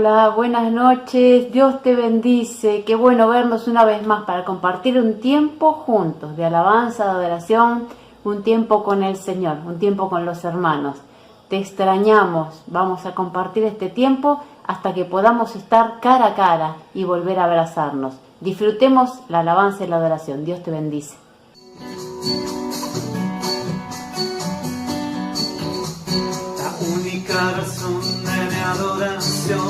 Hola, buenas noches, Dios te bendice, qué bueno vernos una vez más para compartir un tiempo juntos de alabanza, de adoración, un tiempo con el Señor, un tiempo con los hermanos. Te extrañamos, vamos a compartir este tiempo hasta que podamos estar cara a cara y volver a abrazarnos. Disfrutemos la alabanza y la adoración, Dios te bendice. La única razón de mi adoración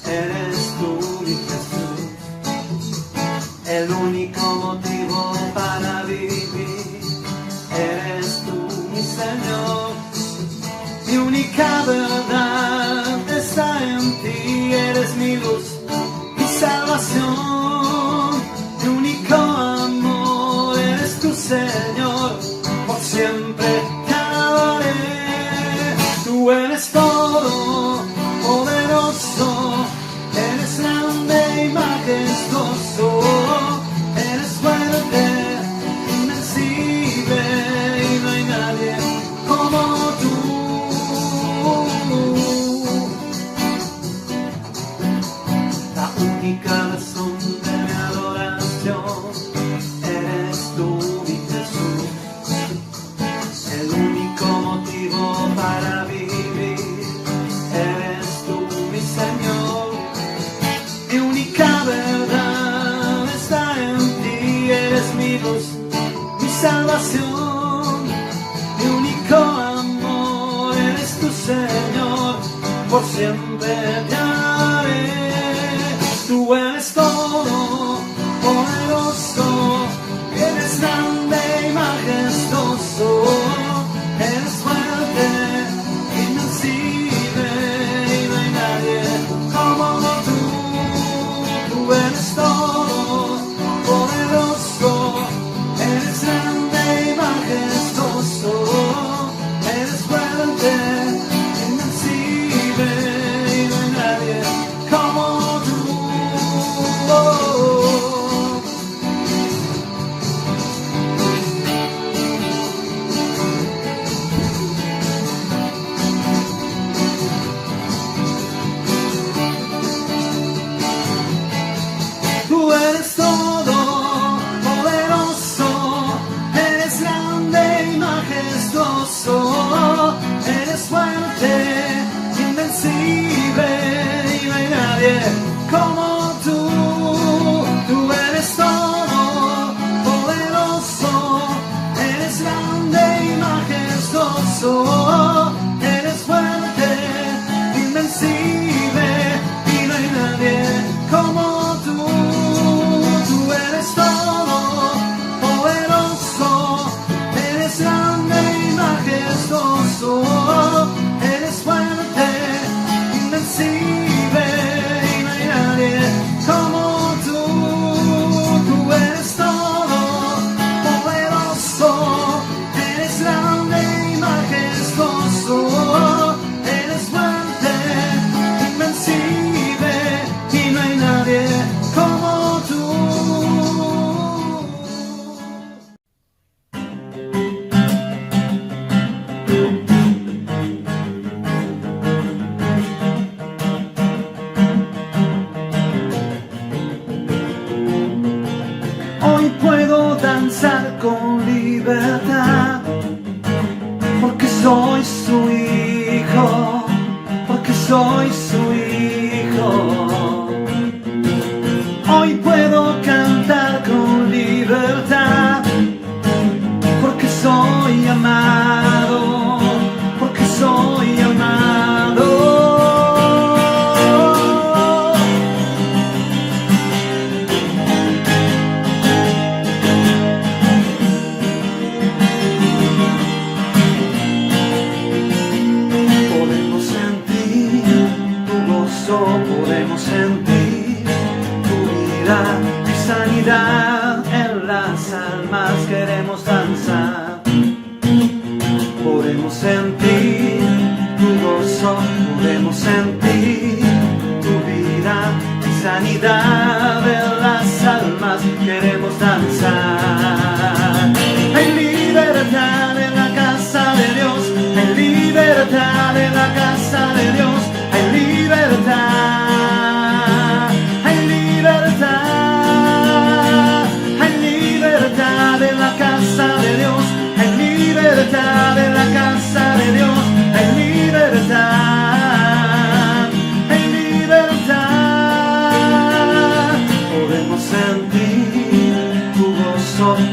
eres tú, mi Jesús. El único motivo para vivir eres tú, mi Señor. Mi única verdad está en ti, eres mi luz, mi salvación. Mi único amor eres tu Señor, por siempre te adoré. Tú eres todo poderoso, eres grande y majestuoso, eres fuerte, invencible y no hay nadie como tú. La única razón de mi adoración eres tú, mi Jesús. El único motivo para vivir eres tú, mi Señor. Mi única verdad está en ti, eres mi luz, mi salvación. Mi único amor eres tu Señor, por siempre te amaré. Tú eres todo poderoso, eres grande y majestuoso, eres fuerte, invencible y no hay nadie como tú. Tú eres todo poderoso, eres grande y majestuoso, eres fuerte, invencible y no hay nadie como tú. Tú eres todo poderoso, eres grande y majestuoso, eres fuerte, invencible y no hay nadie como tú. Tú eres todo poderoso, eres grande y majestuoso, eres fuerte, invencible y no hay nadie como tú. Tú eres todo poderoso, eres grande y majestuoso, eres fuerte, invencible y no hay nadie como tú. Tú eres todo poderoso, eres grande y majestuoso, eres fuerte, invencible y no hay nadie como tú. Hoy puedo danzar con libertad, porque soy su hijo, porque soy su hijo. Hoy puedo cantar con libertad, porque soy amado, porque soy amado. Podemos sentir tu gozo, podemos sentir tu vida y sanidad en las almas, queremos danzar. Podemos sentir tu gozo, podemos sentir tu vida y sanidad en las almas, queremos danzar. Hay libertad en la casa de Dios, hay libertad en la casa de Dios, hay libertad.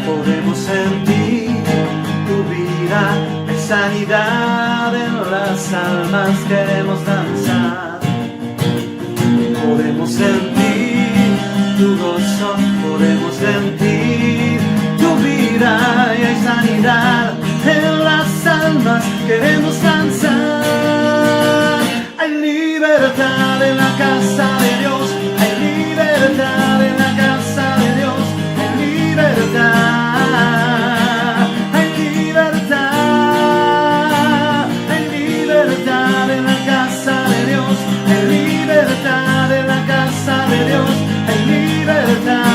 podemos sentir tu vida, hay sanidad en las almas, queremos danzar. Podemos sentir tu gozo, podemos sentir tu vida y hay sanidad en las almas, queremos danzar. Hay libertad en la casa de Dios, hay libertad en la casa de Dios, hay libertad, hay libertad, hay libertad en la casa de Dios, hay libertad en la casa de Dios, hay libertad,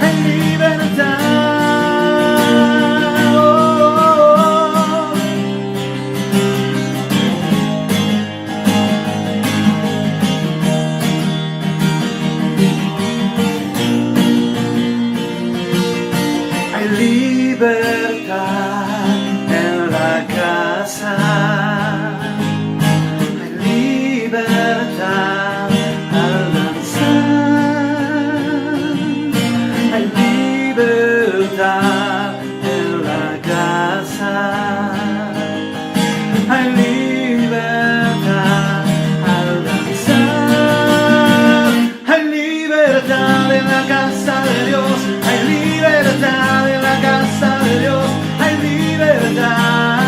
hay libertad. Hay libertad en la casa, hay libertad al danzar, hay libertad en la casa, hay libertad al danzar, hay libertad en la casa de Dios, hay libertad en la casa de Dios, hay libertad,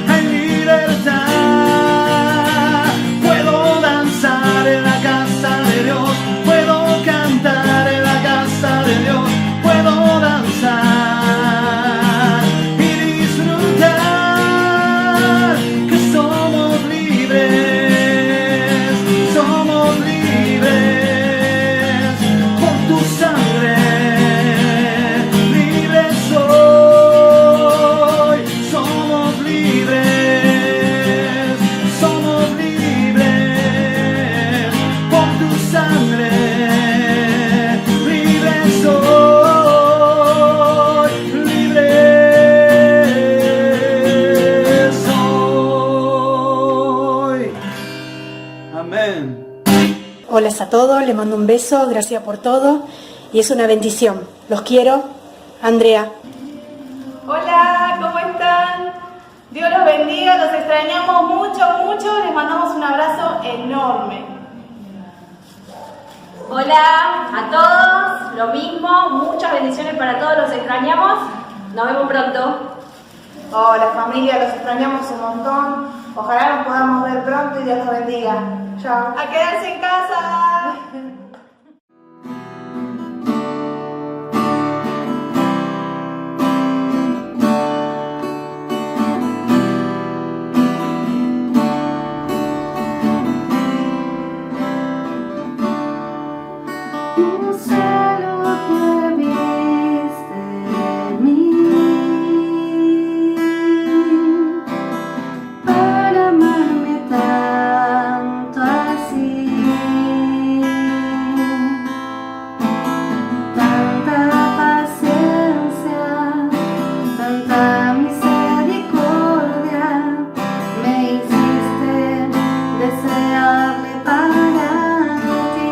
hay libertad. Puedo danzar en la casa de Dios, puedo cantar en la casa de Dios, puedo danzar y disfrutar que somos libres, somos libres por tu sangre. Libres soy, somos libres por tu sangre. Libres soy, libres soy. Amén. Hola a todos, les mando un beso, gracias por todo y es una bendición. Los quiero, Andrea. Hola, ¿cómo están? Dios los bendiga, los extrañamos mucho, mucho, les mandamos un abrazo enorme. Hola a todos, lo mismo, muchas bendiciones para todos, los extrañamos, nos vemos pronto. Hola familia, los extrañamos un montón, ojalá nos podamos ver pronto y Dios los bendiga. Chao. A quedarse en casa. No sé lo que viste en mí para amarme tanto así. Tanta paciencia, tanta misericordia, me hiciste desearle para ti.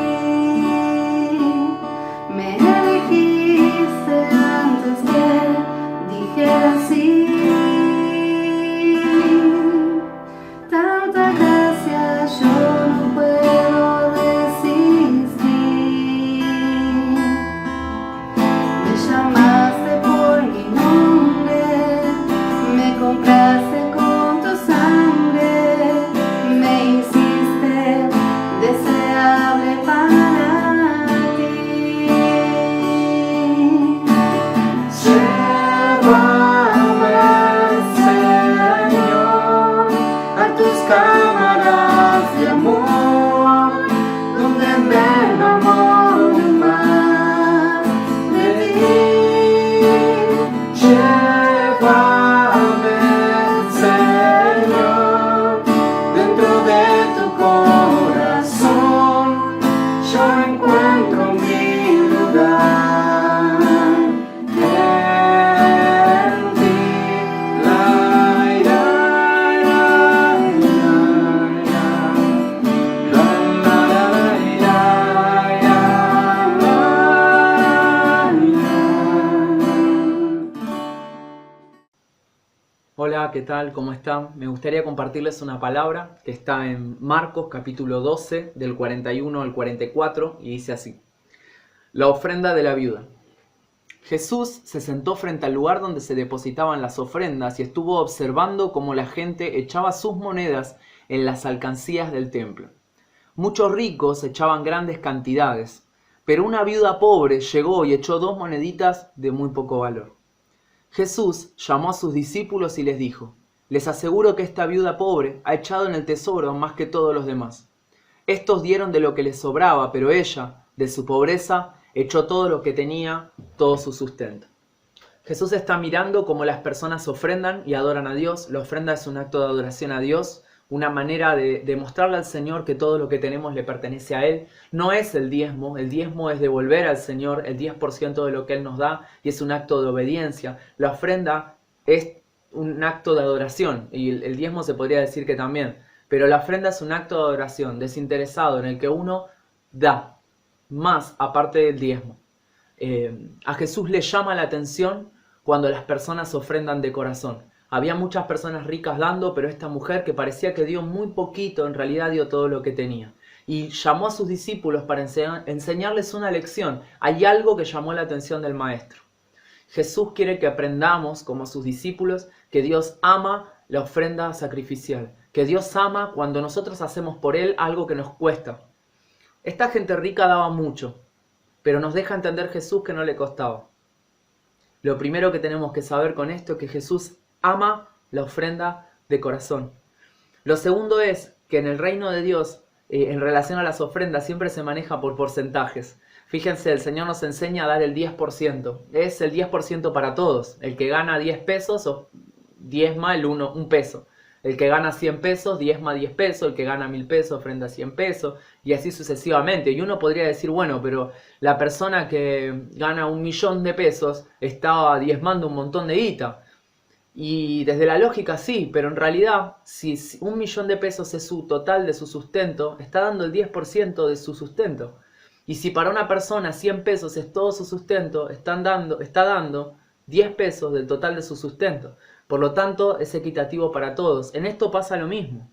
Hola, ¿qué tal? ¿Cómo están? Me gustaría compartirles una palabra que está en Marcos capítulo 12 del 41 al 44 y dice así: La ofrenda de la viuda. Jesús se sentó frente al lugar donde se depositaban las ofrendas y estuvo observando cómo la gente echaba sus monedas en las alcancías del templo. Muchos ricos echaban grandes cantidades, pero una viuda pobre llegó y echó 2 moneditas de muy poco valor. Jesús llamó a sus discípulos y les dijo: Les aseguro que esta viuda pobre ha echado en el tesoro más que todos los demás. Estos dieron de lo que les sobraba, pero ella, de su pobreza, echó todo lo que tenía, todo su sustento. Jesús está mirando cómo las personas ofrendan y adoran a Dios. La ofrenda es un acto de adoración a Dios, una manera de mostrarle al Señor que todo lo que tenemos le pertenece a Él. No es el diezmo es devolver al Señor el 10% de lo que Él nos da y es un acto de obediencia. La ofrenda es un acto de adoración y el diezmo se podría decir que también, pero la ofrenda es un acto de adoración desinteresado en el que uno da más aparte del diezmo. A Jesús le llama la atención cuando las personas ofrendan de corazón. Había muchas personas ricas dando, pero esta mujer que parecía que dio muy poquito, en realidad dio todo lo que tenía. Y llamó a sus discípulos para enseñarles una lección. Hay algo que llamó la atención del maestro. Jesús quiere que aprendamos, como sus discípulos, que Dios ama la ofrenda sacrificial. Que Dios ama cuando nosotros hacemos por Él algo que nos cuesta. Esta gente rica daba mucho, pero nos deja entender Jesús que no le costaba. Lo primero que tenemos que saber con esto es que Jesús ama la ofrenda de corazón. Lo segundo es que en el reino de Dios, en relación a las ofrendas, siempre se maneja por porcentajes. Fíjense, el Señor nos enseña a dar el 10%. Es el 10% para todos. El que gana 10 pesos, diezma un peso. El que gana 100 pesos, diezma 10 pesos. El que gana 1000 pesos, ofrenda 100 pesos. Y así sucesivamente. Y uno podría decir, bueno, pero la persona que gana 1.000.000 de pesos estaba diezmando un montón de guita. Y desde la lógica sí, pero en realidad, si 1.000.000 de pesos es su total de su sustento, está dando el 10% de su sustento. Y si para una persona 100 pesos es todo su sustento, está dando 10 pesos del total de su sustento. Por lo tanto, es equitativo para todos. En esto pasa lo mismo.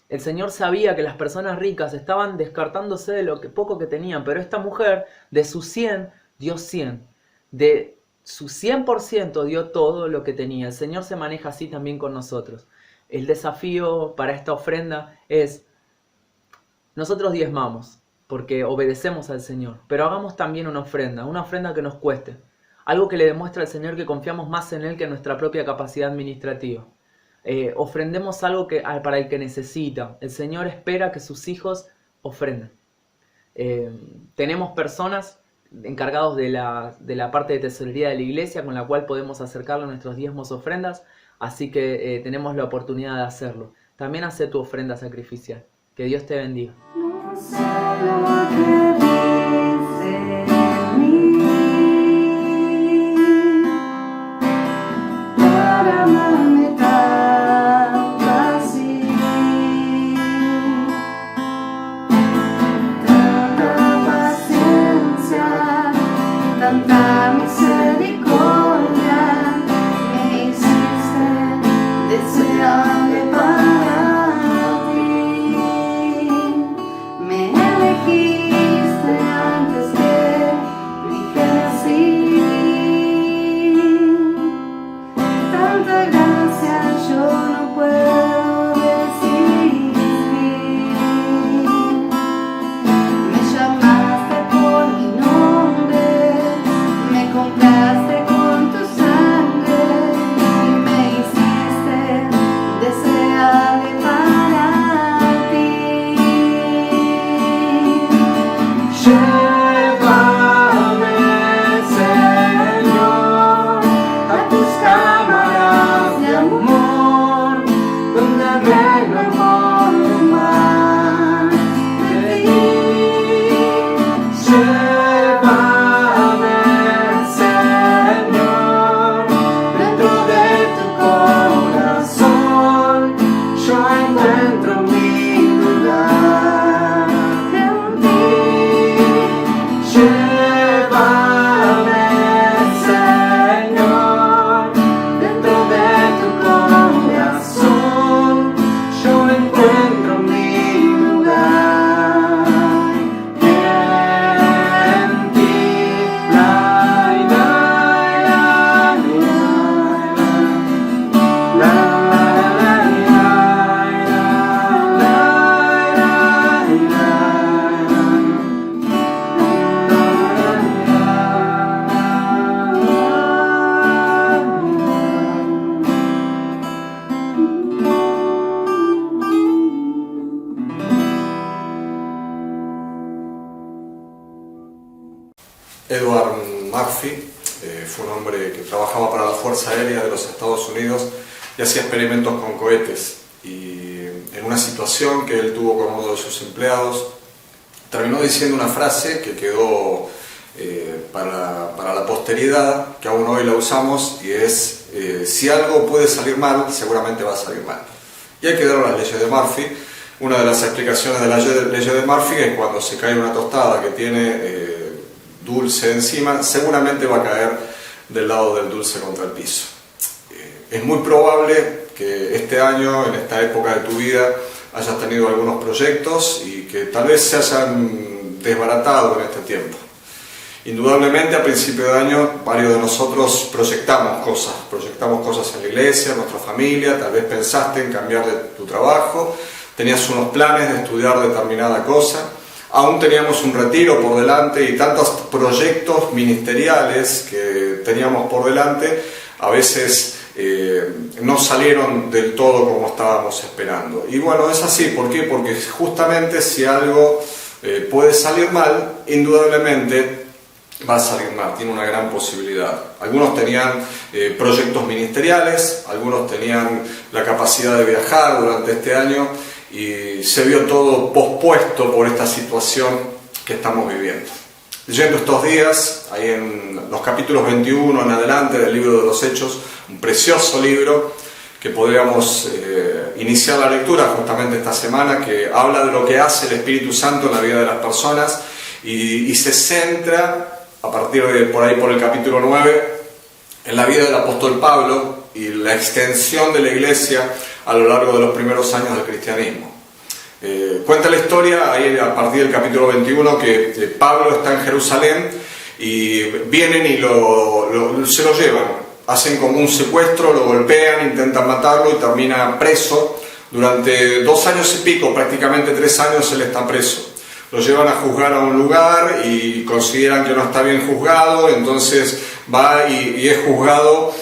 El Señor sabía que las personas ricas estaban descartándose de lo poco que tenían, pero esta mujer, de sus 100, dio 100. De su 100% dio todo lo que tenía. El Señor se maneja así también con nosotros. El desafío para esta ofrenda es: nosotros diezmamos porque obedecemos al Señor, pero hagamos también una ofrenda que nos cueste. Algo que le demuestra al Señor que confiamos más en Él que en nuestra propia capacidad administrativa. Ofrendemos algo para el que necesita. El Señor espera que sus hijos ofrenden. Tenemos personas encargados de la parte de tesorería de la iglesia con la cual podemos acercarle nuestros diezmos ofrendas, así que tenemos la oportunidad de hacerlo. También hace tu ofrenda sacrificial. Que Dios te bendiga. No sé lo que dice de mí para amarme tanto así. Tanta paciencia, tanta misericordia me hiciste deseable para ti. Me elegiste Edward Murphy fue un hombre que trabajaba para la Fuerza Aérea de los Estados Unidos y hacía experimentos con cohetes. Y en una situación que él tuvo con uno de sus empleados, terminó diciendo una frase que quedó para la posteridad, que aún hoy la usamos, y es: si algo puede salir mal, seguramente va a salir mal. Y ahí quedaron las leyes de Murphy. Una de las explicaciones de la ley de Murphy es cuando se cae una tostada que tiene dulce encima, seguramente va a caer del lado del dulce contra el piso. Es muy probable que este año, en esta época de tu vida, hayas tenido algunos proyectos y que tal vez se hayan desbaratado en este tiempo. Indudablemente, a principio de año, varios de nosotros proyectamos cosas en la iglesia, en nuestra familia. Tal vez pensaste en cambiar de tu trabajo, tenías unos planes de estudiar determinada cosa, aún teníamos un retiro por delante y tantos proyectos ministeriales que teníamos por delante, a veces no salieron del todo como estábamos esperando. Y bueno, es así. ¿Por qué? Porque justamente si algo puede salir mal, indudablemente va a salir mal, tiene una gran posibilidad. Algunos tenían proyectos ministeriales, algunos tenían la capacidad de viajar durante este año y se vio todo pospuesto por esta situación que estamos viviendo. Leyendo estos días, ahí en los capítulos 21 en adelante del libro de los Hechos, un precioso libro que podríamos iniciar la lectura justamente esta semana, que habla de lo que hace el Espíritu Santo en la vida de las personas y se centra a partir de por ahí, por el capítulo 9, en la vida del apóstol Pablo y la extensión de la iglesia a lo largo de los primeros años del cristianismo. Cuenta la historia ahí a partir del capítulo 21 que Pablo está en Jerusalén y vienen y se lo llevan, hacen como un secuestro, lo golpean, intentan matarlo y termina preso. Durante 2 años y pico, prácticamente 3 años, él está preso. Lo llevan a juzgar a un lugar y consideran que no está bien juzgado, entonces va y es juzgado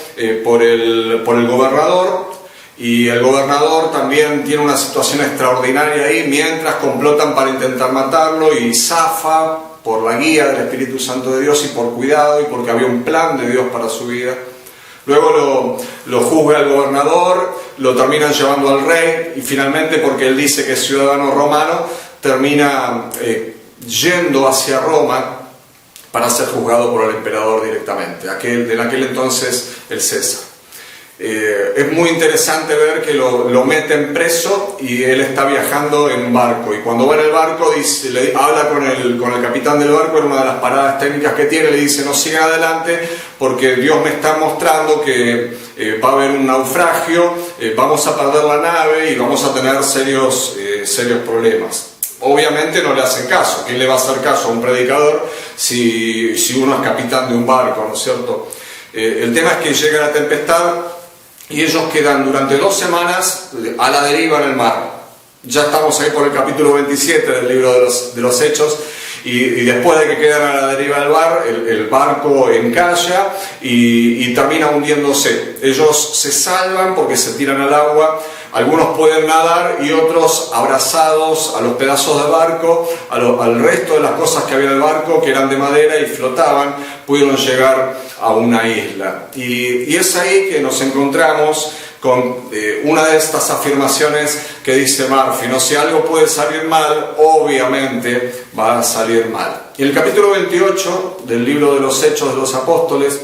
por el gobernador, y el gobernador también tiene una situación extraordinaria ahí, mientras complotan para intentar matarlo, y zafa por la guía del Espíritu Santo de Dios y por cuidado y porque había un plan de Dios para su vida. Luego lo juzga el gobernador, lo terminan llevando al rey y finalmente, porque él dice que es ciudadano romano, termina yendo hacia Roma para ser juzgado por el emperador directamente, en aquel entonces el César. Es muy interesante ver que lo meten preso y él está viajando en un barco, y cuando va en el barco habla con el capitán del barco en una de las paradas técnicas que tiene, le dice: no sigan adelante porque Dios me está mostrando que va a haber un naufragio, vamos a perder la nave y vamos a tener serios problemas. Obviamente no le hacen caso. ¿Quién le va a hacer caso a un predicador si uno es capitán de un barco, ¿no es cierto? El tema es que llega la tempestad y ellos quedan durante 2 semanas a la deriva en el mar. Ya estamos ahí por el capítulo 27 del libro de los Hechos, y después de que quedan a la deriva del mar, el barco encalla y termina hundiéndose. Ellos se salvan porque se tiran al agua. Algunos pueden nadar y otros, abrazados a los pedazos de barco, al resto de las cosas que había en el barco, que eran de madera y flotaban, pudieron llegar a una isla. Y es ahí que nos encontramos con una de estas afirmaciones que dice Murphy, ¿no? Si algo puede salir mal, obviamente va a salir mal. Y el capítulo 28 del libro de los Hechos de los Apóstoles,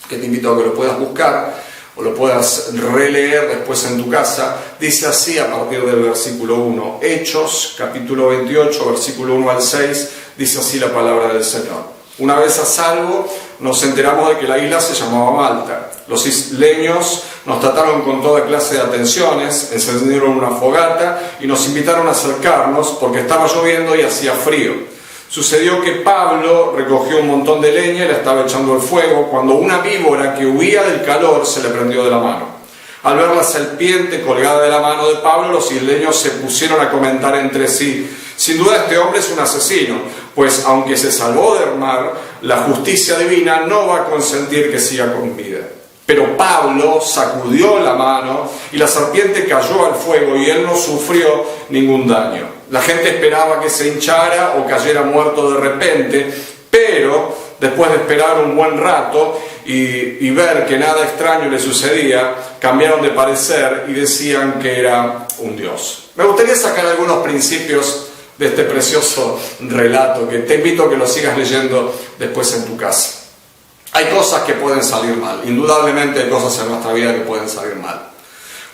que te invito a que lo puedas buscar o lo puedas releer después en tu casa, dice así a partir del versículo 1. Hechos, capítulo 28, versículo 1 al 6, dice así la palabra del Señor. Una vez a salvo, nos enteramos de que la isla se llamaba Malta. Los isleños nos trataron con toda clase de atenciones, encendieron una fogata y nos invitaron a acercarnos porque estaba lloviendo y hacía frío. Sucedió que Pablo recogió un montón de leña y la estaba echando al fuego cuando una víbora que huía del calor se le prendió de la mano. Al ver la serpiente colgada de la mano de Pablo, los isleños se pusieron a comentar entre sí: sin duda este hombre es un asesino, pues aunque se salvó del mar, la justicia divina no va a consentir que siga con vida. Pero Pablo sacudió la mano y la serpiente cayó al fuego y él no sufrió ningún daño. La gente esperaba que se hinchara o cayera muerto de repente, pero después de esperar un buen rato y ver que nada extraño le sucedía, cambiaron de parecer y decían que era un dios. Me gustaría sacar algunos principios de este precioso relato, que te invito a que lo sigas leyendo después en tu casa. Hay cosas que pueden salir mal, indudablemente hay cosas en nuestra vida que pueden salir mal.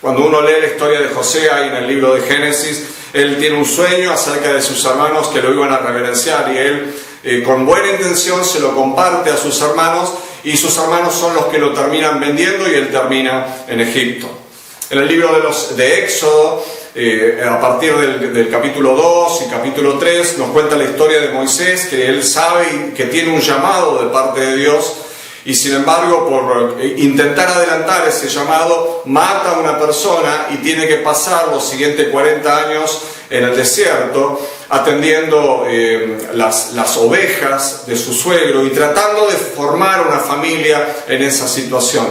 Cuando uno lee la historia de José, ahí en el libro de Génesis, él tiene un sueño acerca de sus hermanos que lo iban a reverenciar, y él con buena intención se lo comparte a sus hermanos, y sus hermanos son los que lo terminan vendiendo y él termina en Egipto. En el libro de Éxodo, a partir del capítulo 2 y capítulo 3, nos cuenta la historia de Moisés, que él sabe que tiene un llamado de parte de Dios, y sin embargo, por intentar adelantar ese llamado, mata a una persona y tiene que pasar los siguientes 40 años en el desierto, atendiendo las ovejas de su suegro y tratando de formar una familia en esa situación.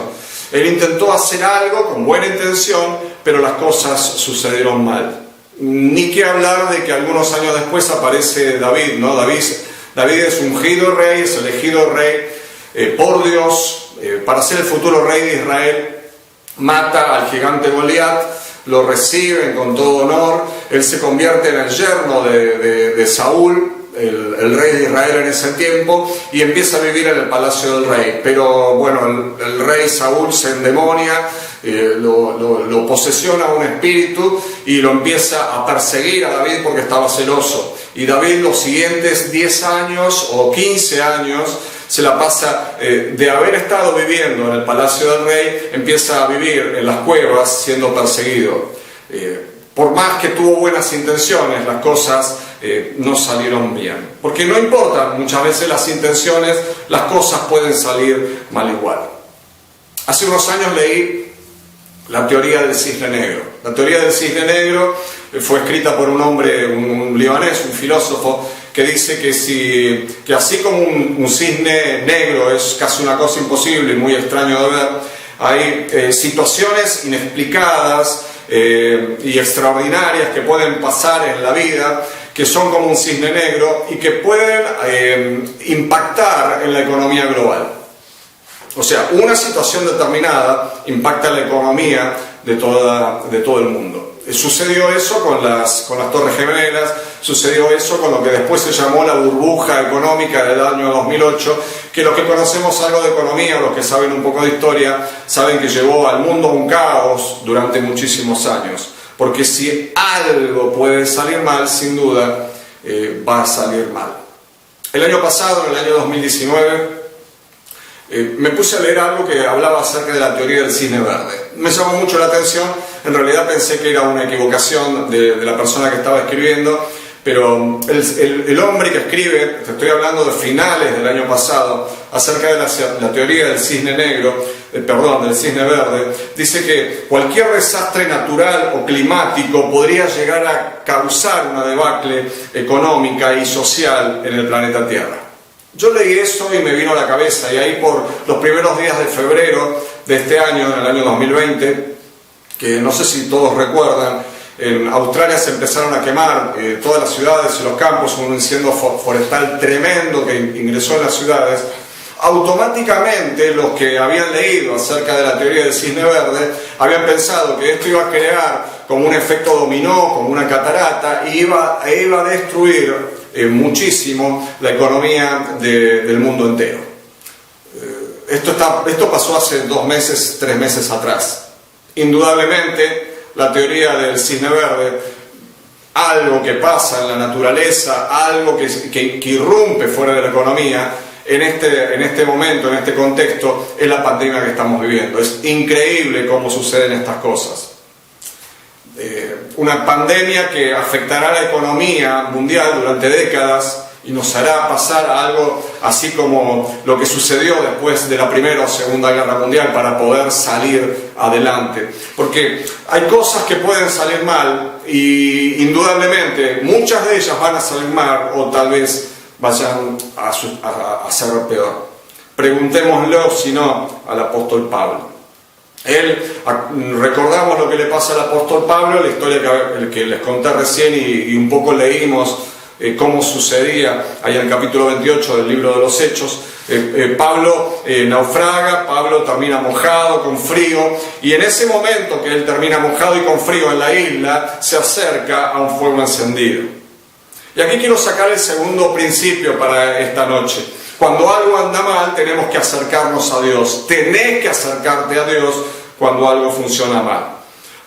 Él intentó hacer algo con buena intención, pero las cosas sucedieron mal. Ni que hablar de que algunos años después aparece David, ¿no? David es ungido rey, es elegido rey por Dios para ser el futuro rey de Israel. Mata al gigante Goliat, lo reciben con todo honor, él se convierte en el yerno de Saúl, el rey de Israel en ese tiempo, y empieza a vivir en el palacio del rey. Pero bueno, el rey Saúl se endemonia, lo posesiona un espíritu y lo empieza a perseguir a David porque estaba celoso. Y David los siguientes 10 años o 15 años se la pasa, de haber estado viviendo en el palacio del rey, empieza a vivir en las cuevas siendo perseguido. Por más que tuvo buenas intenciones, las cosas no salieron bien. Porque no importan muchas veces las intenciones, las cosas pueden salir mal igual. Hace unos años leí la teoría del cisne negro. La teoría del cisne negro fue escrita por un hombre, un libanés, un filósofo, que dice que así como un cisne negro es casi una cosa imposible y muy extraño de ver, hay situaciones inexplicadas y extraordinarias que pueden pasar en la vida, que son como un cisne negro y que pueden impactar en la economía global. O sea, una situación determinada impacta en la economía de todo el mundo. Sucedió eso con las Torres Gemelas, sucedió eso con lo que después se llamó la burbuja económica del año 2008, que los que conocemos algo de economía, los que saben un poco de historia, saben que llevó al mundo a un caos durante muchísimos años. Porque si algo puede salir mal, sin duda va a salir mal. El año pasado, en el año 2019, me puse a leer algo que hablaba acerca de la teoría del cisne verde. Me llamó mucho la atención, en realidad pensé que era una equivocación de la persona que estaba escribiendo, pero el hombre que escribe, te estoy hablando de finales del año pasado, acerca de la teoría del cisne negro, del cisne verde, dice que cualquier desastre natural o climático podría llegar a causar una debacle económica y social en el planeta Tierra. Yo leí eso y me vino a la cabeza, y ahí por los primeros días de febrero de este año, en el año 2020, que no sé si todos recuerdan, en Australia se empezaron a quemar todas las ciudades y los campos, un incendio forestal tremendo que ingresó en las ciudades. Automáticamente los que habían leído acerca de la teoría del cisne verde habían pensado que esto iba a crear como un efecto dominó, como una catarata, y iba a destruir muchísimo la economía del mundo entero. Esto pasó hace 2 meses, 3 meses atrás. Indudablemente la teoría del cisne verde, algo que pasa en la naturaleza, algo que irrumpe fuera de la economía, en este momento, en este contexto, es la pandemia que estamos viviendo. Es increíble cómo suceden estas cosas. Una pandemia que afectará a la economía mundial durante décadas y nos hará pasar a algo así como lo que sucedió después de la Primera o Segunda Guerra Mundial para poder salir adelante. Porque hay cosas que pueden salir mal y indudablemente muchas de ellas van a salir mal o tal vez vayan a ser peor. Preguntémoslo, si no, al apóstol Pablo. Recordamos lo que le pasa al apóstol Pablo, la historia que les conté recién y un poco leímos cómo sucedía ahí en el capítulo 28 del libro de los Hechos. Pablo naufraga, Pablo termina mojado, con frío, y en ese momento que él termina mojado y con frío en la isla, se acerca a un fuego encendido. Y aquí quiero sacar el segundo principio para esta noche. Cuando algo anda mal, tenemos que acercarnos a Dios. Tenés que acercarte a Dios cuando algo funciona mal.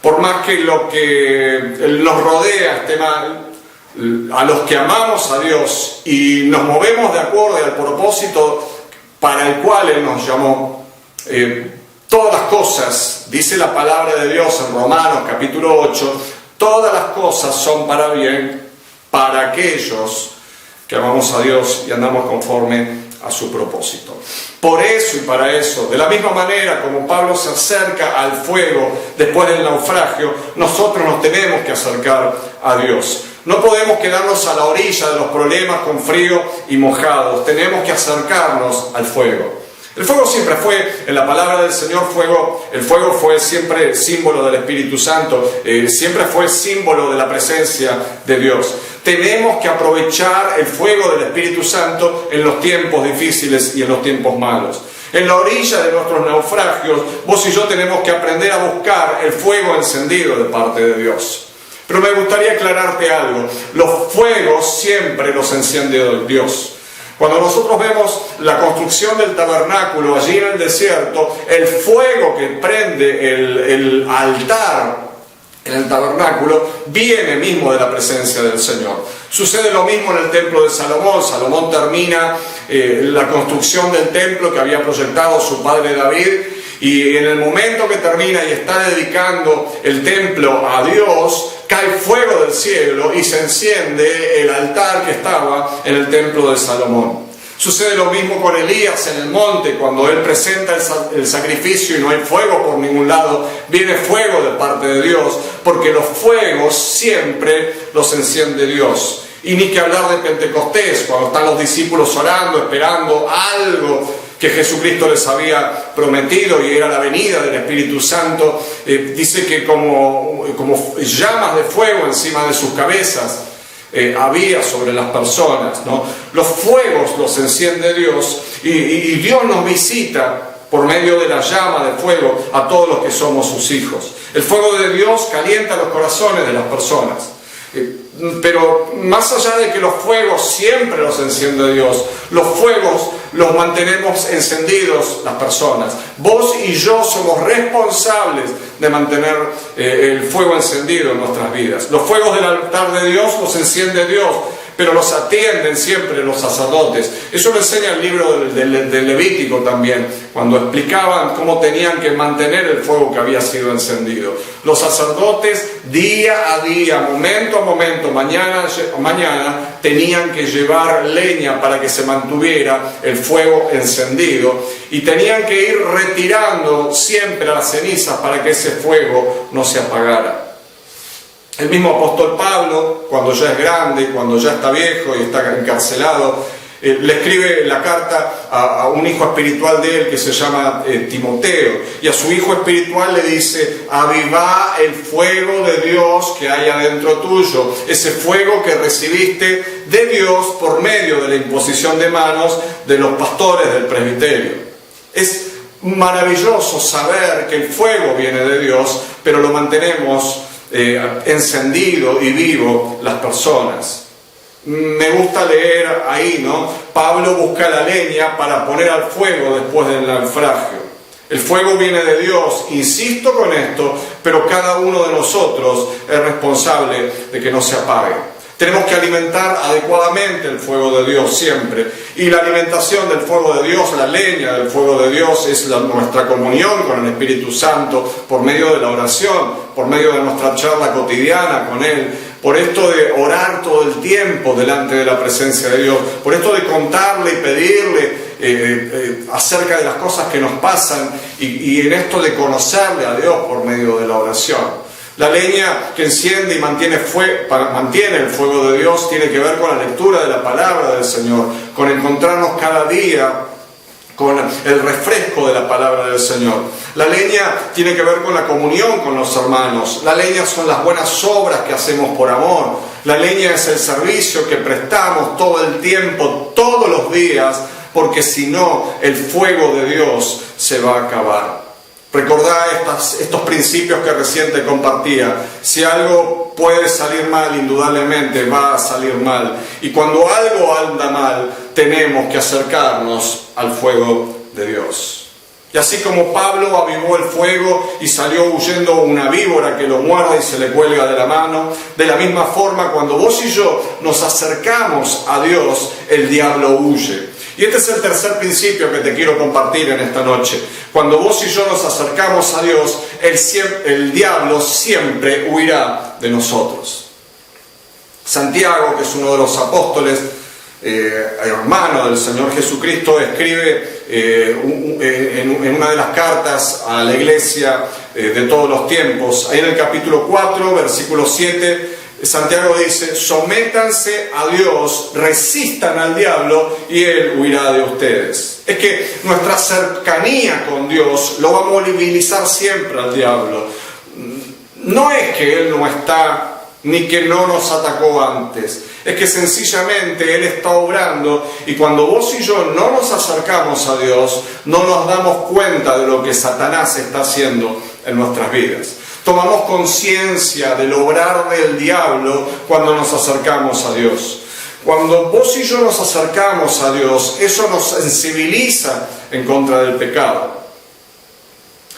Por más que lo que nos rodea esté mal, a los que amamos a Dios y nos movemos de acuerdo al propósito para el cual Él nos llamó, todas las cosas, dice la palabra de Dios en Romanos capítulo 8, todas las cosas son para bien para aquellos que amamos a Dios y andamos conforme a su propósito. Por eso y para eso, de la misma manera como Pablo se acerca al fuego después del naufragio, nosotros nos tenemos que acercar a Dios. No podemos quedarnos a la orilla de los problemas con frío y mojados. Tenemos que acercarnos al fuego. El fuego siempre fue, en la palabra del Señor, el fuego fue siempre símbolo del Espíritu Santo, siempre fue símbolo de la presencia de Dios. Tenemos que aprovechar el fuego del Espíritu Santo en los tiempos difíciles y en los tiempos malos. En la orilla de nuestros naufragios, vos y yo tenemos que aprender a buscar el fuego encendido de parte de Dios. Pero me gustaría aclararte algo. Los fuegos siempre los enciende Dios. Cuando nosotros vemos la construcción del tabernáculo allí en el desierto, el fuego que prende el altar en el tabernáculo viene mismo de la presencia del Señor. Sucede lo mismo en el templo de Salomón. Salomón termina la construcción del templo que había proyectado su padre David, y en el momento que termina y está dedicando el templo a Dios, cae fuego del cielo y se enciende el altar que estaba en el templo de Salomón. Sucede lo mismo con Elías en el monte, cuando él presenta el sacrificio y no hay fuego por ningún lado, viene fuego de parte de Dios, porque los fuegos siempre los enciende Dios. Y ni que hablar de Pentecostés, cuando están los discípulos orando, esperando algo que Jesucristo les había prometido, y era la venida del Espíritu Santo. Dice que como llamas de fuego encima de sus cabezas había sobre las personas, ¿no? Los fuegos los enciende Dios, y Dios nos visita por medio de la llama de fuego a todos los que somos sus hijos. El fuego de Dios calienta los corazones de las personas. Pero más allá de que los fuegos siempre los enciende Dios, los fuegos los mantenemos encendidos las personas. Vos y yo somos responsables de mantener el fuego encendido en nuestras vidas. Los fuegos del altar de Dios los enciende Dios, pero los atienden siempre los sacerdotes. Eso lo enseña el libro del Levítico también, cuando explicaban cómo tenían que mantener el fuego que había sido encendido. Los sacerdotes día a día, momento a momento, mañana a mañana, tenían que llevar leña para que se mantuviera el fuego encendido, y tenían que ir retirando siempre las cenizas para que ese fuego no se apagara. El mismo apóstol Pablo, cuando ya es grande, cuando ya está viejo y está encarcelado, le escribe la carta a un hijo espiritual de él que se llama Timoteo, y a su hijo espiritual le dice: avivá el fuego de Dios que hay adentro tuyo, ese fuego que recibiste de Dios por medio de la imposición de manos de los pastores del presbiterio. Es maravilloso saber que el fuego viene de Dios, pero lo mantenemos encendido y vivo las personas. Me gusta leer ahí, ¿no? Pablo busca la leña para poner al fuego después del naufragio. El fuego viene de Dios, insisto con esto, pero cada uno de nosotros es responsable de que no se apague. Tenemos que alimentar adecuadamente el fuego de Dios siempre. Y la alimentación del fuego de Dios, la leña del fuego de Dios, es nuestra comunión con el Espíritu Santo por medio de la oración, por medio de nuestra charla cotidiana con Él, por esto de orar todo el tiempo delante de la presencia de Dios, por esto de contarle y pedirle acerca de las cosas que nos pasan, y en esto de conocerle a Dios por medio de la oración. La leña que enciende y mantiene el fuego de Dios tiene que ver con la lectura de la palabra del Señor, con encontrarnos cada día con el refresco de la palabra del Señor. La leña tiene que ver con la comunión con los hermanos. La leña son las buenas obras que hacemos por amor. La leña es el servicio que prestamos todo el tiempo, todos los días, porque si no, el fuego de Dios se va a acabar. Recordá estos principios que recién te compartía. Si algo puede salir mal, indudablemente va a salir mal. Y cuando algo anda mal, tenemos que acercarnos al fuego de Dios. Y así como Pablo avivó el fuego y salió huyendo una víbora que lo muerde y se le cuelga de la mano, de la misma forma, cuando vos y yo nos acercamos a Dios, el diablo huye. Y este es el tercer principio que te quiero compartir en esta noche. Cuando vos y yo nos acercamos a Dios, el diablo siempre huirá de nosotros. Santiago, que es uno de los apóstoles, hermano del Señor Jesucristo, escribe en una de las cartas a la iglesia de todos los tiempos, ahí en el capítulo 4, versículo 7, Santiago dice: sométanse a Dios, resistan al diablo y Él huirá de ustedes. Es que nuestra cercanía con Dios lo va a movilizar siempre al diablo. No es que Él no está, ni que no nos atacó antes. Es que sencillamente Él está obrando, y cuando vos y yo no nos acercamos a Dios, no nos damos cuenta de lo que Satanás está haciendo en nuestras vidas. Tomamos conciencia del obrar del diablo cuando nos acercamos a Dios. Cuando vos y yo nos acercamos a Dios, eso nos sensibiliza en contra del pecado.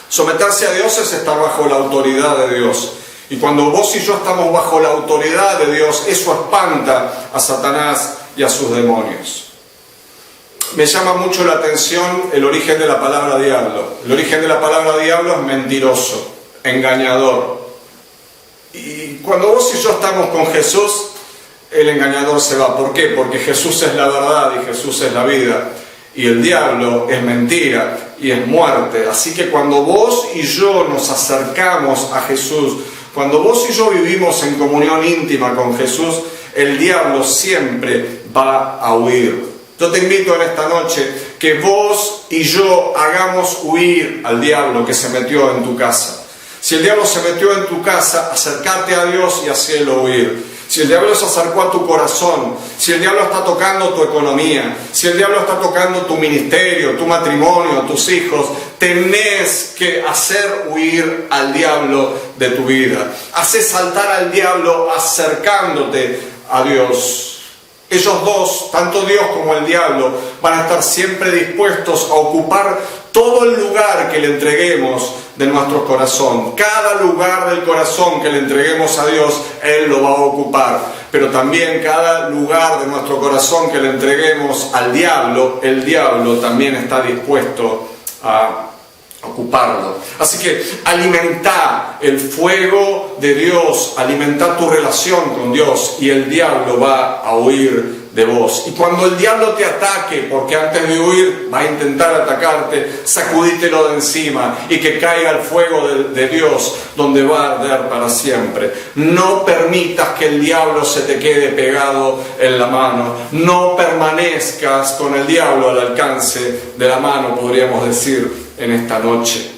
Someterse a Dios es estar bajo la autoridad de Dios. Y cuando vos y yo estamos bajo la autoridad de Dios, eso espanta a Satanás y a sus demonios. Me llama mucho la atención el origen de la palabra diablo. El origen de la palabra diablo es mentiroso, engañador. Y cuando vos y yo estamos con Jesús, el engañador se va. ¿Por qué? Porque Jesús es la verdad y Jesús es la vida. Y el diablo es mentira y es muerte. Así que cuando vos y yo nos acercamos a Jesús, cuando vos y yo vivimos en comunión íntima con Jesús, el diablo siempre va a huir. Yo te invito en esta noche que vos y yo hagamos huir al diablo que se metió en tu casa. Si el diablo se metió en tu casa, acércate a Dios y hacelo huir. Si el diablo se acercó a tu corazón, si el diablo está tocando tu economía, si el diablo está tocando tu ministerio, tu matrimonio, tus hijos, tenés que hacer huir al diablo de tu vida. Hacé saltar al diablo acercándote a Dios. Ellos dos, tanto Dios como el diablo, van a estar siempre dispuestos a ocupar todo el lugar que le entreguemos de nuestro corazón. Cada lugar del corazón que le entreguemos a Dios, Él lo va a ocupar. Pero también cada lugar de nuestro corazón que le entreguemos al diablo, el diablo también está dispuesto a ocuparlo. Así que alimenta el fuego de Dios, alimenta tu relación con Dios y el diablo va a huir de vos. Y cuando el diablo te ataque, porque antes de huir va a intentar atacarte, sacudítelo de encima y que caiga el fuego de Dios donde va a arder para siempre. No permitas que el diablo se te quede pegado en la mano. No permanezcas con el diablo al alcance de la mano, podríamos decir, en esta noche.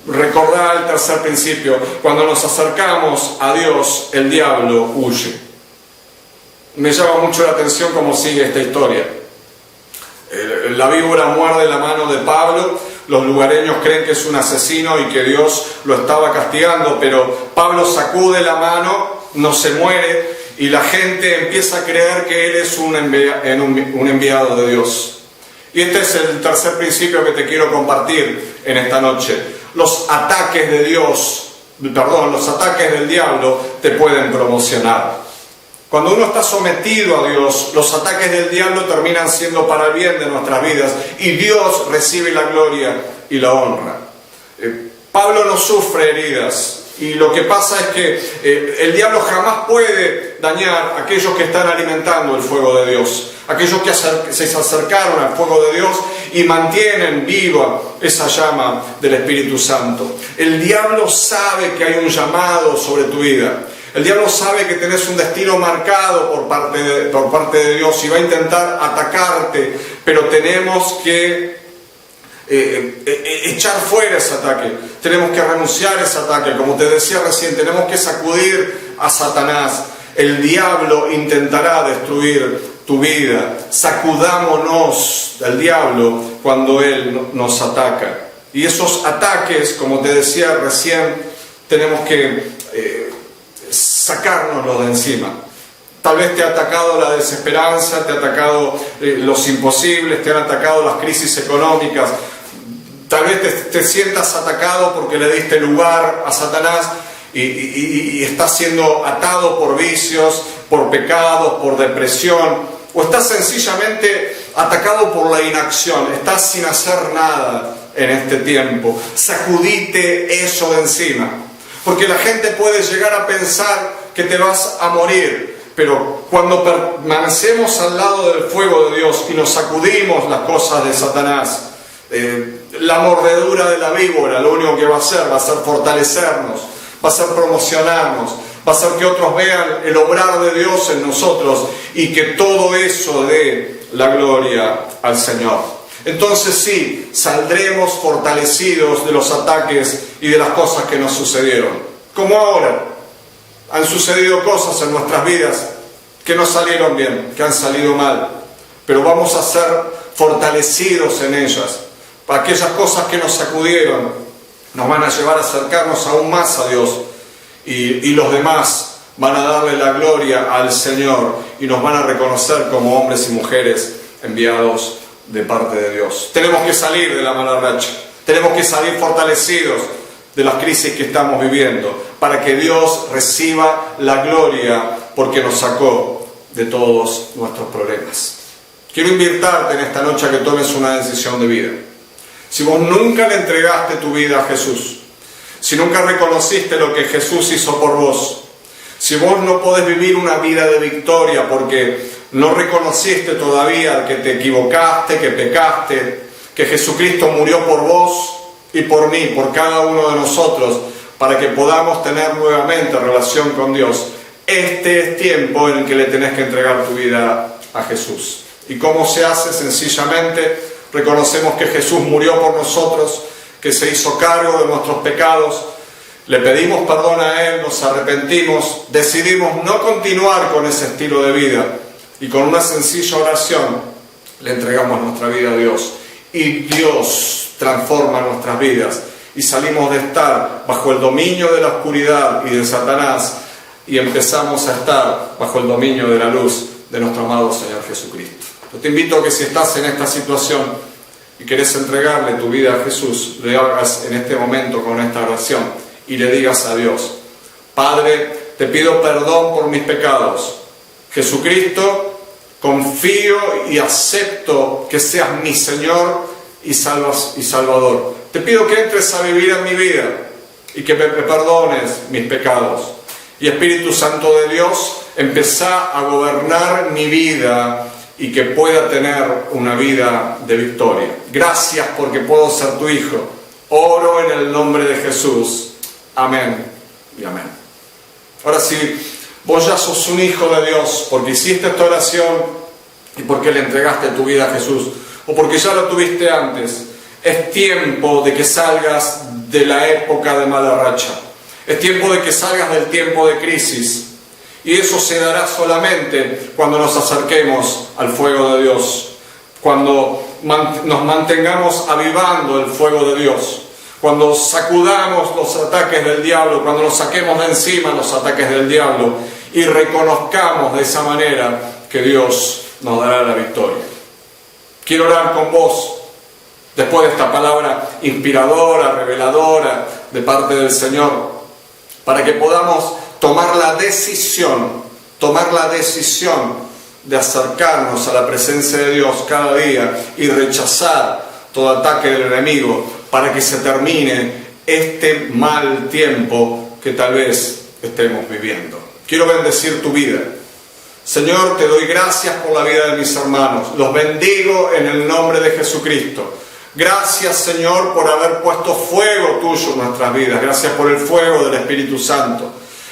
Recordá el tercer principio: cuando nos acercamos a Dios, el diablo huye. Me llama mucho la atención cómo sigue esta historia. La víbora muerde la mano de Pablo. Los lugareños creen que es un asesino y que Dios lo estaba castigando, pero Pablo sacude la mano, no se muere, y la gente empieza a creer que él es un enviado de Dios. Y este es el tercer principio que te quiero compartir en esta noche. Los ataques del diablo te pueden promocionar. Cuando uno está sometido a Dios, los ataques del diablo terminan siendo para el bien de nuestras vidas y Dios recibe la gloria y la honra. Pablo no sufre heridas. Y lo que pasa es que el diablo jamás puede dañar a aquellos que están alimentando el fuego de Dios, aquellos que se acercaron al fuego de Dios y mantienen viva esa llama del Espíritu Santo. El diablo sabe que hay un llamado sobre tu vida. El diablo sabe que tenés un destino marcado por parte de Dios y va a intentar atacarte, pero tenemos que echar fuera ese ataque, tenemos que renunciar a ese ataque. Como te decía recién, tenemos que sacudir a Satanás. El diablo intentará destruir tu vida. Sacudámonos del diablo cuando él nos ataca. Y esos ataques, como te decía recién, tenemos que sacárnoslos de encima. Tal vez te ha atacado la desesperanza, te ha atacado los imposibles, te han atacado las crisis económicas. Tal vez te sientas atacado porque le diste lugar a Satanás y estás siendo atado por vicios, por pecados, por depresión, o estás sencillamente atacado por la inacción, estás sin hacer nada en este tiempo. Sacudite eso de encima, porque la gente puede llegar a pensar que te vas a morir, pero cuando permanecemos al lado del fuego de Dios y nos sacudimos las cosas de Satanás, la mordedura de la víbora, lo único que va a hacer fortalecernos, va a ser promocionarnos, va a ser que otros vean el obrar de Dios en nosotros y que todo eso dé la gloria al Señor. Entonces sí, saldremos fortalecidos de los ataques y de las cosas que nos sucedieron. Como ahora, han sucedido cosas en nuestras vidas que no salieron bien, que han salido mal, pero vamos a ser fortalecidos en ellas. Aquellas cosas que nos sacudieron nos van a llevar a acercarnos aún más a Dios, y los demás van a darle la gloria al Señor y nos van a reconocer como hombres y mujeres enviados de parte de Dios. Tenemos que salir de la mala racha, tenemos que salir fortalecidos de las crisis que estamos viviendo, para que Dios reciba la gloria porque nos sacó de todos nuestros problemas. Quiero invitarte en esta noche a que tomes una decisión de vida. Si vos nunca le entregaste tu vida a Jesús, si nunca reconociste lo que Jesús hizo por vos, si vos no podés vivir una vida de victoria porque no reconociste todavía que te equivocaste, que pecaste, que Jesucristo murió por vos y por mí, por cada uno de nosotros, para que podamos tener nuevamente relación con Dios, este es tiempo en el que le tenés que entregar tu vida a Jesús. ¿Y cómo se hace? Sencillamente reconocemos que Jesús murió por nosotros, que se hizo cargo de nuestros pecados, le pedimos perdón a Él, nos arrepentimos, decidimos no continuar con ese estilo de vida y con una sencilla oración le entregamos nuestra vida a Dios y Dios transforma nuestras vidas y salimos de estar bajo el dominio de la oscuridad y de Satanás y empezamos a estar bajo el dominio de la luz de nuestro amado Señor Jesucristo. Yo te invito a que si estás en esta situación y querés entregarle tu vida a Jesús, le hagas en este momento con esta oración y le digas a Dios: Padre, te pido perdón por mis pecados. Jesucristo, confío y acepto que seas mi Señor y Salvador. Te pido que entres a vivir en mi vida y que me perdones mis pecados. Y Espíritu Santo de Dios, empezá a gobernar mi vida y que pueda tener una vida de victoria. Gracias porque puedo ser tu hijo. Oro en el nombre de Jesús. Amén y amén. Ahora sí, vos ya sos un hijo de Dios porque hiciste esta oración y porque le entregaste tu vida a Jesús, o porque ya lo tuviste antes. Es tiempo de que salgas de la época de mala racha. Es tiempo de que salgas del tiempo de crisis. Y eso se dará solamente cuando nos acerquemos al fuego de Dios, cuando nos mantengamos avivando el fuego de Dios, cuando sacudamos los ataques del diablo, cuando nos saquemos de encima los ataques del diablo y reconozcamos de esa manera que Dios nos dará la victoria. Quiero orar con vos después de esta palabra inspiradora, reveladora de parte del Señor, para que podamos tomar la decisión de acercarnos a la presencia de Dios cada día y rechazar todo ataque del enemigo para que se termine este mal tiempo que tal vez estemos viviendo. Quiero bendecir tu vida. Señor, te doy gracias por la vida de mis hermanos. Los bendigo en el nombre de Jesucristo. Gracias, Señor, por haber puesto fuego tuyo en nuestras vidas. Gracias por el fuego del Espíritu Santo.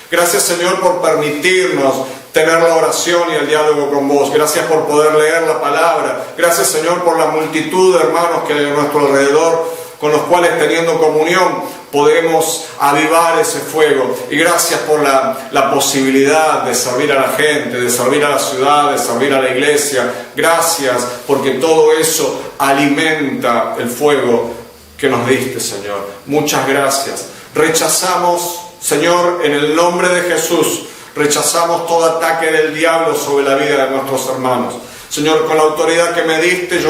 Gracias, Señor, por permitirnos tener la oración y el diálogo con vos. Gracias por poder leer la palabra. Gracias, Señor, por la multitud de hermanos que hay a nuestro alrededor, con los cuales, teniendo comunión, podemos avivar ese fuego. Y gracias por la posibilidad de servir a la gente, de servir a la ciudad, de servir a la iglesia. Gracias porque todo eso alimenta el fuego que nos diste, Señor. Muchas gracias. Rechazamos, Señor, en el nombre de Jesús, rechazamos todo ataque del diablo sobre la vida de nuestros hermanos. Señor, con la autoridad que me diste, yo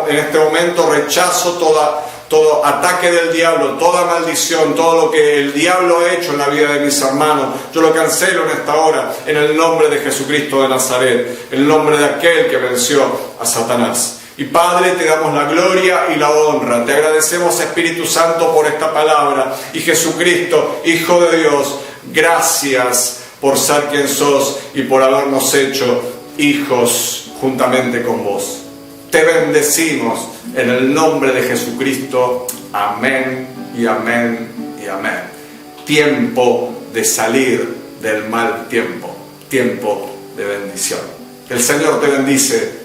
en este momento rechazo todo ataque del diablo, toda maldición, todo lo que el diablo ha hecho en la vida de mis hermanos. Yo lo cancelo en esta hora, en el nombre de Jesucristo de Nazaret, el nombre de aquel que venció a Satanás. Y Padre, te damos la gloria y la honra. Te agradecemos, Espíritu Santo, por esta palabra. Y Jesucristo, Hijo de Dios, gracias por ser quien sos y por habernos hecho hijos juntamente con vos. Te bendecimos en el nombre de Jesucristo. Amén y amén y amén. Tiempo de salir del mal tiempo. Tiempo de bendición. El Señor te bendice.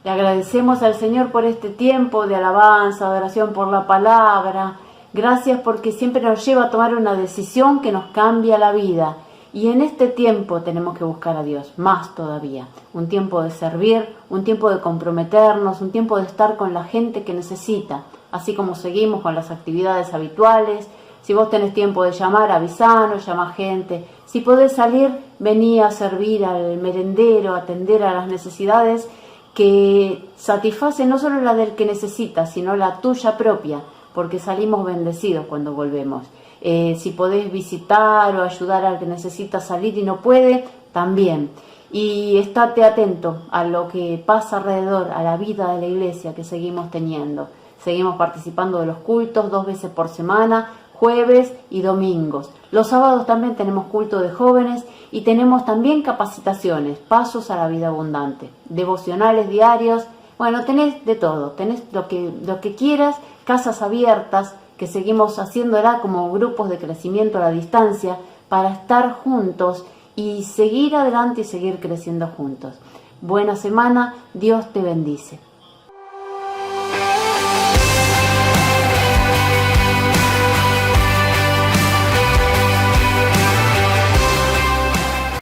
Agradecemos al Señor por este tiempo de alabanza, adoración por la palabra. Gracias porque siempre nos lleva a tomar una decisión que nos cambia la vida. Y en este tiempo tenemos que buscar a Dios, más todavía. Un tiempo de servir, un tiempo de comprometernos, un tiempo de estar con la gente que necesita. Así como seguimos con las actividades habituales. Si vos tenés tiempo de llamar, avisanos, llama gente. Si podés salir, vení a servir al merendero, atender a las necesidades que satisface no solo la del que necesita, sino la tuya propia, porque salimos bendecidos cuando volvemos. Si podés visitar o ayudar al que necesita salir y no puede, también. y estate atento a lo que pasa alrededor, a la vida de la iglesia que seguimos teniendo. Seguimos participando de los cultos 2 veces por semana, jueves y domingos. Los sábados también tenemos culto de jóvenes y tenemos también capacitaciones, pasos a la vida abundante, devocionales diarios. Bueno, tenés de todo, tenés lo que quieras, casas abiertas, que seguimos haciéndola como grupos de crecimiento a la distancia para estar juntos y seguir adelante y seguir creciendo juntos. Buena semana, Dios te bendice.